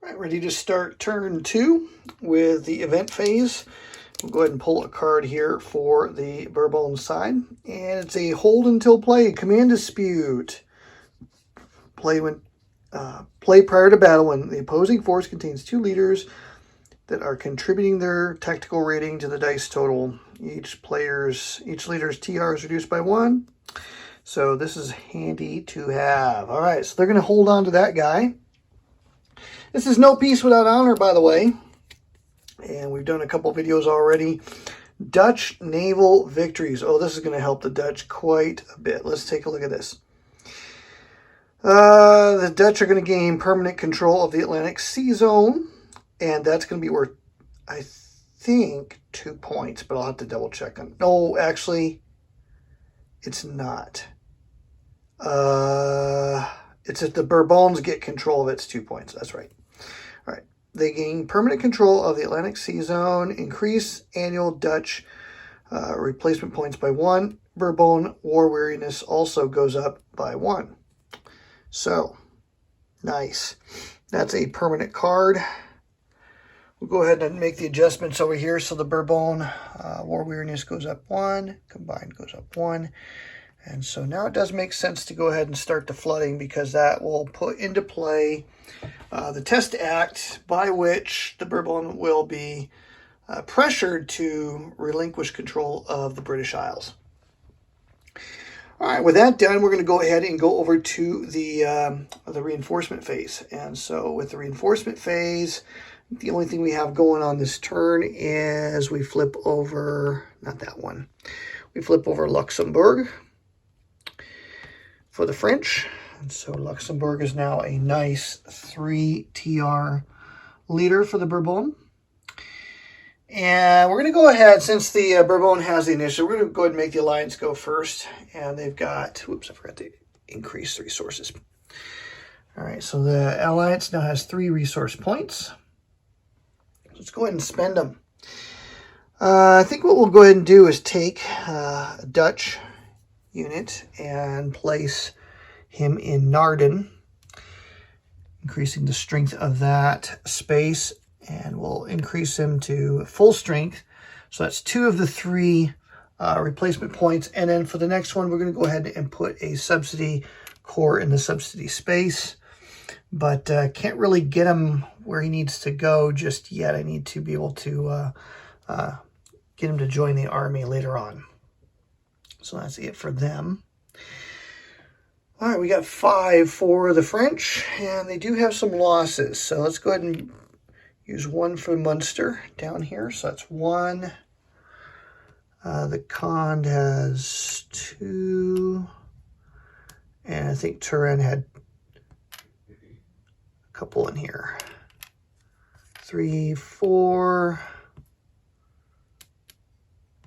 All right, ready to start turn 2 with the event phase. We'll go ahead and pull a card here for the Bourbon side. And it's a hold until play, command dispute. Play prior to battle when the opposing force contains 2 leaders that are contributing their tactical rating to the dice total. Each leader's TR is reduced by 1. So this is handy to have. All right, so they're going to hold on to that guy. This is no peace without honor, by the way. And we've done a couple videos already. Dutch naval victories. Oh, this is going to help the Dutch quite a bit. Let's take a look at this. The Dutch are going to gain permanent control of the Atlantic Sea Zone. And that's going to be worth, I think, 2 points. But I'll have to double check on. No, actually, it's not. It's if the Bourbons get control of it, it's 2 points. That's right. All right. They gain permanent control of the Atlantic Sea Zone, increase annual Dutch replacement points by 1. Bourbon war weariness also goes up by 1. So, nice. That's a permanent card. We'll go ahead and make the adjustments over here. So the Bourbon war weariness goes up 1, combined goes up 1. And so now it does make sense to go ahead and start the flooding, because that will put into play the test act by which the Bourbon will be pressured to relinquish control of the British Isles. All right, with that done, we're going to go ahead and go over to the reinforcement phase. And so with the reinforcement phase, the only thing we have going on this turn is we flip over, not that one, we flip over Luxembourg for the French. And so Luxembourg is now a nice 3 TR leader for the Bourbon. And we're going to go ahead, since the Bourbon has the initiative, we're going to go ahead and make the Alliance go first. And they've got, whoops, I forgot to increase the resources. All right, so the Alliance now has 3 resource points. Let's go ahead and spend them. I think what we'll go ahead and do is take a Dutch unit and place him in Naarden, increasing the strength of that space, and we'll increase him to full strength. So that's 2 of the 3 replacement points. And then for the next one, we're going to go ahead and put a subsidy corps in the subsidy space, but can't really get him where he needs to go just yet. I need to be able to get him to join the army later on. So that's it for them. All right, we got 5 for the French, and they do have some losses. So let's go ahead and use 1 for Munster down here. So that's 1. The Conde has 2. And I think Turin had a couple in here. 3, 4.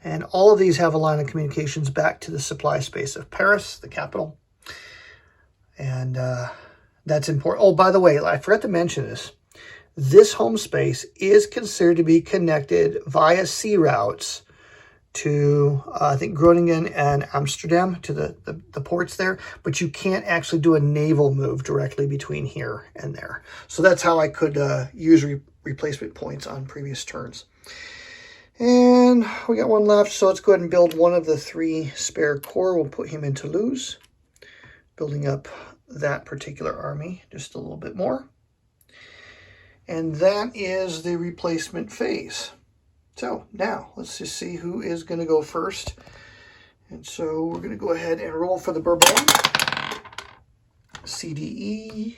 And all of these have a line of communications back to the supply space of Paris, the capital. And that's important. Oh, by the way, I forgot to mention this. This home space is considered to be connected via sea routes to, I think, Groningen and Amsterdam, to the ports there. But you can't actually do a naval move directly between here and there. So that's how I could use replacement points on previous turns. And we got 1 left, so let's go ahead and build 1 of the 3 spare corps. We'll put him in Toulouse, building up that particular army just a little bit more. And that is the replacement phase. So now let's just see who is going to go first. And so we're going to go ahead and roll for the Bourbon. CDE.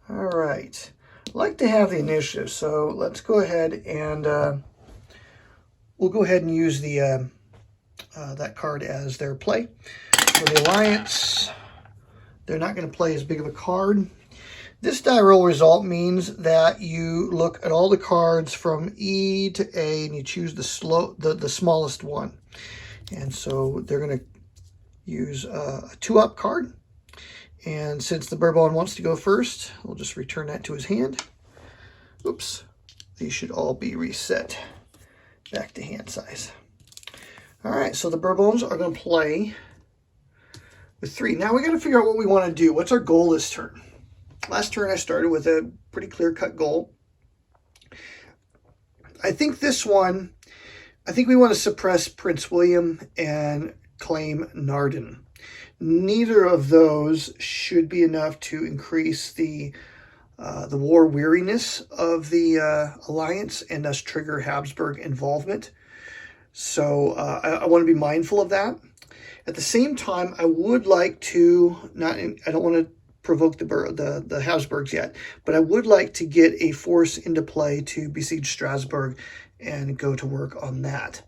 All right. Like to have the initiative, so let's go ahead and we'll go ahead and use the that card as their play. For the Alliance, they're not going to play as big of a card. This die roll result means that you look at all the cards from E to A and you choose the smallest one. And so they're going to use a 2-up card. And since the Bourbon wants to go first, we'll just return that to his hand. Oops. These should all be reset back to hand size. All right, so the Bourbons are going to play with 3. Now we got to figure out what we want to do. What's our goal this turn? last turn I started with a pretty clear-cut goal. I think this one, I think we want to suppress Prince William and claim Naarden. Neither of those should be enough to increase the war weariness of the alliance and thus trigger Habsburg involvement. So I want to be mindful of that. At the same time, I would like to I don't want to provoke the Habsburgs yet, but I would like to get a force into play to besiege Strasbourg and go to work on that.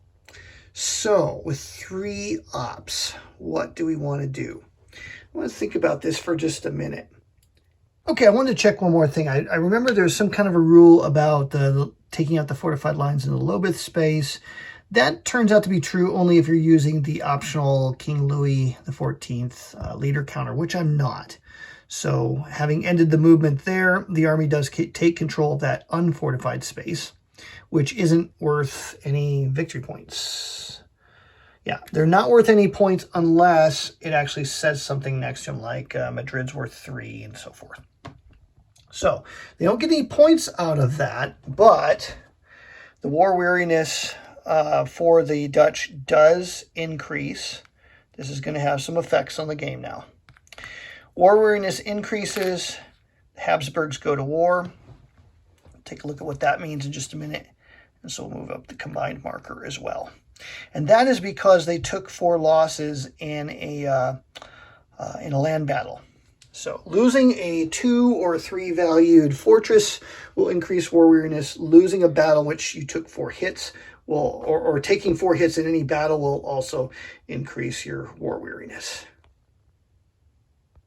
So with 3 ops, what do we want to do? I want to think about this for just a minute. Okay, I wanted to check one more thing. I remember there's some kind of a rule about taking out the fortified lines in the Lobeth space. That turns out to be true only if you're using the optional King Louis XIV leader counter, which I'm not. So having ended the movement there, the army does take control of that unfortified space, which isn't worth any victory points. Yeah, they're not worth any points unless it actually says something next to them, like Madrid's worth 3 and so forth. So they don't get any points out of that, but the war weariness for the Dutch does increase. This is going to have some effects on the game now. War weariness increases. The Habsburgs go to war. Take a look at what that means in just a minute. And so we'll move up the combined marker as well. And that is because they took 4 losses in a land battle. So losing a 2 or 3 valued fortress will increase war weariness. Losing a battle in which you took 4 hits will, or taking 4 hits in any battle will also increase your war weariness.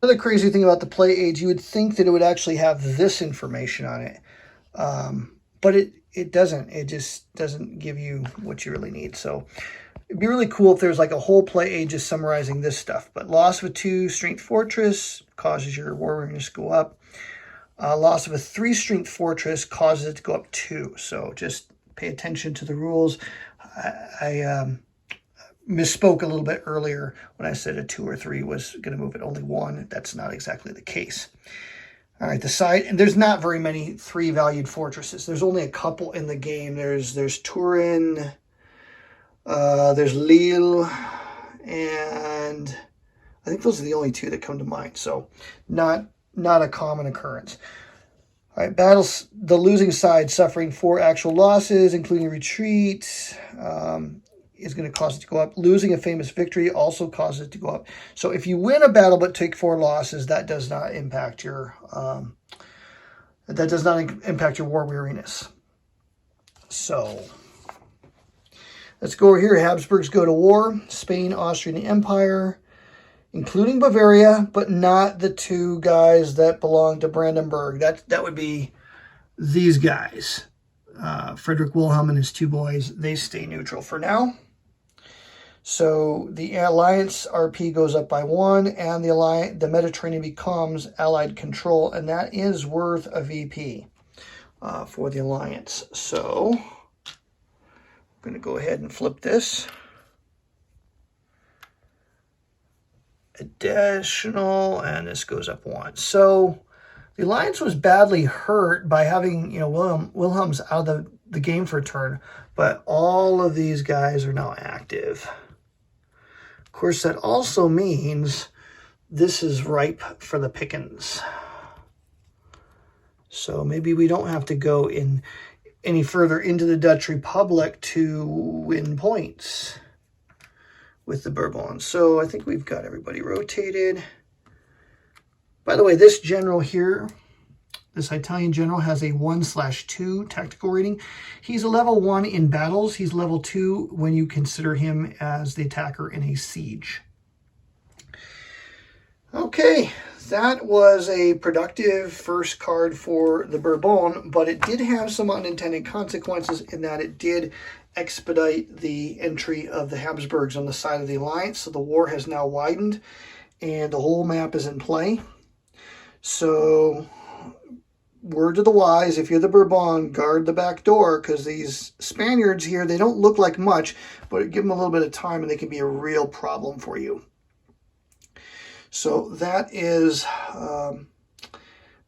Another crazy thing about the play aids, you would think that it would actually have this information on it, but it doesn't. It just doesn't give you what you really need. So it'd be really cool if there's like a whole play aid just summarizing this stuff. But loss of a 2 strength fortress causes your war weariness to go up. Loss of a 3 strength fortress causes it to go up 2. So just pay attention to the rules. I misspoke a little bit earlier when I said a 2 or 3 was going to move it only 1. That's not exactly the case. All right, the side, and there's not very many 3 valued fortresses. There's only a couple in the game. There's Turin, there's Lille, and I think those are the only 2 that come to mind. So not a common occurrence. All right, battles, the losing side suffering 4 actual losses, including retreat, is going to cause it to go up. Losing a famous victory also causes it to go up. So if you win a battle but take 4 losses, that does not impact your war weariness. So let's go over here. Habsburgs go to war. Spain, Austria, and the Empire, including Bavaria, but not the 2 guys that belong to Brandenburg. That would be these guys. Frederick Wilhelm and his 2 boys, they stay neutral for now. So the Alliance RP goes up by 1, and the Mediterranean becomes Allied control, and that is worth a VP for the Alliance. So I'm going to go ahead and flip this. Additional, and this goes up 1. So the Alliance was badly hurt by having, Wilhelm's out of the game for a turn, but all of these guys are now active. Of course, that also means this is ripe for the pickings. So maybe we don't have to go in any further into the Dutch Republic to win points with the Bourbons. So I think we've got everybody rotated. By the way, this general here, this Italian general, has a 1/2 tactical rating. He's a level 1 in battles. He's level 2 when you consider him as the attacker in a siege. Okay, that was a productive first card for the Bourbon, but it did have some unintended consequences in that it did expedite the entry of the Habsburgs on the side of the Alliance. So the war has now widened and the whole map is in play. So word to the wise, if you're the Bourbon, guard the back door, because these Spaniards here, they don't look like much, but give them a little bit of time and they can be a real problem for you. So that is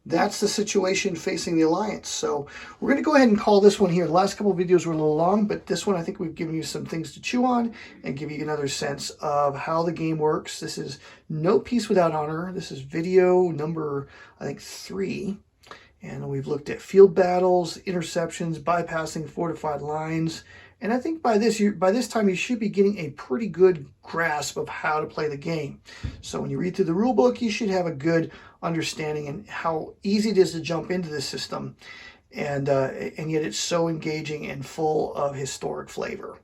that's the situation facing the Alliance. So we're going to go ahead and call this one here. The last couple of videos were a little long, but this one I think we've given you some things to chew on and give you another sense of how the game works. This is No Peace Without Honor. This is video number, I think, 3. And we've looked at field battles, interceptions, bypassing fortified lines. And I think by this time you should be getting a pretty good grasp of how to play the game. So when you read through the rule book, you should have a good understanding and how easy it is to jump into this system. And yet it's so engaging and full of historic flavor.